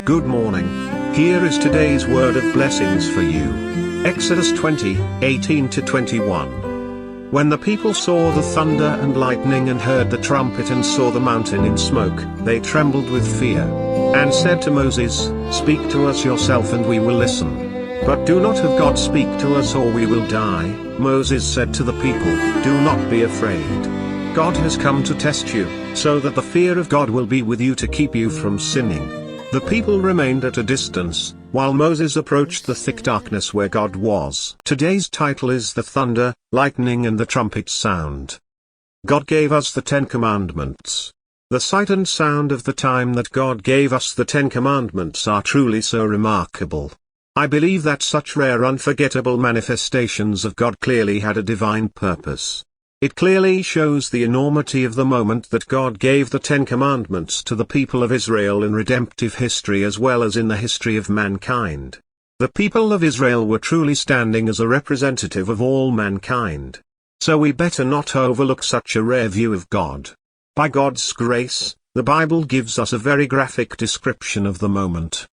Good morning. Here is today's word of blessings for you. Exodus 20:18-21. When the people saw the thunder and lightning and heard the trumpet and saw the mountain in smoke, they trembled with fear, and said to Moses, "Speak to us yourself and we will listen. But do not have God speak to us or we will die." Moses said to the people, "Do not be afraid. God has come to test you, so that the fear of God will be with you to keep you from sinning." The people remained at a distance, while Moses approached the thick darkness where God was. Today's title is The Thunder, Lightning and the Trumpet Sound. God gave us the Ten Commandments. The sight and sound of the time that God gave us the Ten Commandments are truly so remarkable. I believe that such rare unforgettable manifestations of God clearly had a divine purpose. It clearly shows the enormity of the moment that God gave the Ten Commandments to the people of Israel in redemptive history as well as in the history of mankind. The people of Israel were truly standing as a representative of all mankind. So we better not overlook such a rare view of God. By God's grace, the Bible gives us a very graphic description of the moment.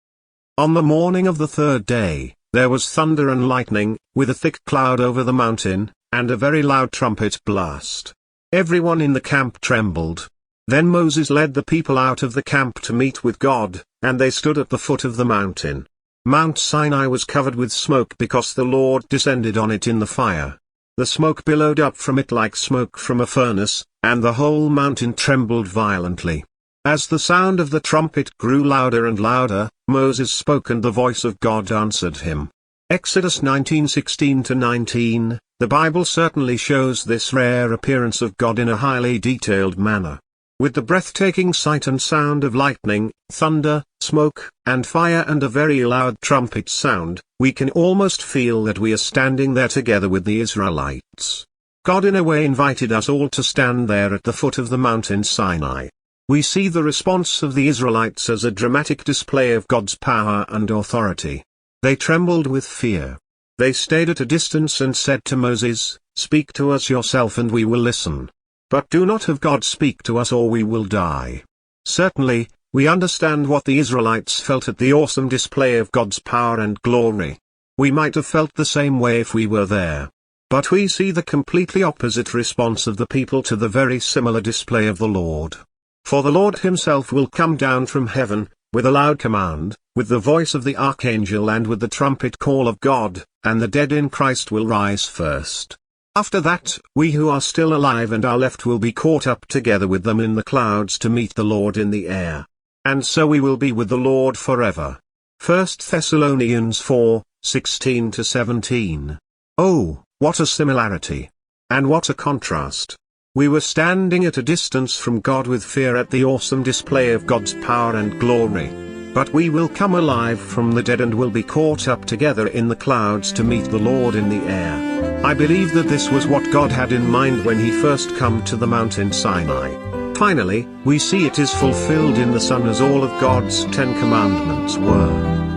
On the morning of the third day, there was thunder and lightning, with a thick cloud over the mountain, and a very loud trumpet blast. Everyone in the camp trembled. Then Moses led the people out of the camp to meet with God, and they stood at the foot of the mountain. Mount Sinai was covered with smoke because the Lord descended on it in the fire. The smoke billowed up from it like smoke from a furnace, and the whole mountain trembled violently. As the sound of the trumpet grew louder and louder, Moses spoke and the voice of God answered him. Exodus 19:16-19. The Bible certainly shows this rare appearance of God in a highly detailed manner. With the breathtaking sight and sound of lightning, thunder, smoke, and fire and a very loud trumpet sound, we can almost feel that we are standing there together with the Israelites. God in a way invited us all to stand there at the foot of the mountain Sinai. We see the response of the Israelites as a dramatic display of God's power and authority. They trembled with fear. They stayed at a distance and said to Moses, "Speak to us yourself and we will listen. But do not have God speak to us or we will die." Certainly, we understand what the Israelites felt at the awesome display of God's power and glory. We might have felt the same way if we were there. But we see the completely opposite response of the people to the very similar display of the Lord. For the Lord himself will come down from heaven, with a loud command, with the voice of the archangel and with the trumpet call of God, and the dead in Christ will rise first. After that, we who are still alive and are left will be caught up together with them in the clouds to meet the Lord in the air. And so we will be with the Lord forever. 1 Thessalonians 4:16-17. Oh, what a similarity! And what a contrast! We were standing at a distance from God with fear at the awesome display of God's power and glory. But we will come alive from the dead and will be caught up together in the clouds to meet the Lord in the air. I believe that this was what God had in mind when he first came to the mountain Sinai. Finally, we see it is fulfilled in the Son as all of God's 10 Commandments were.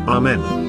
Amen.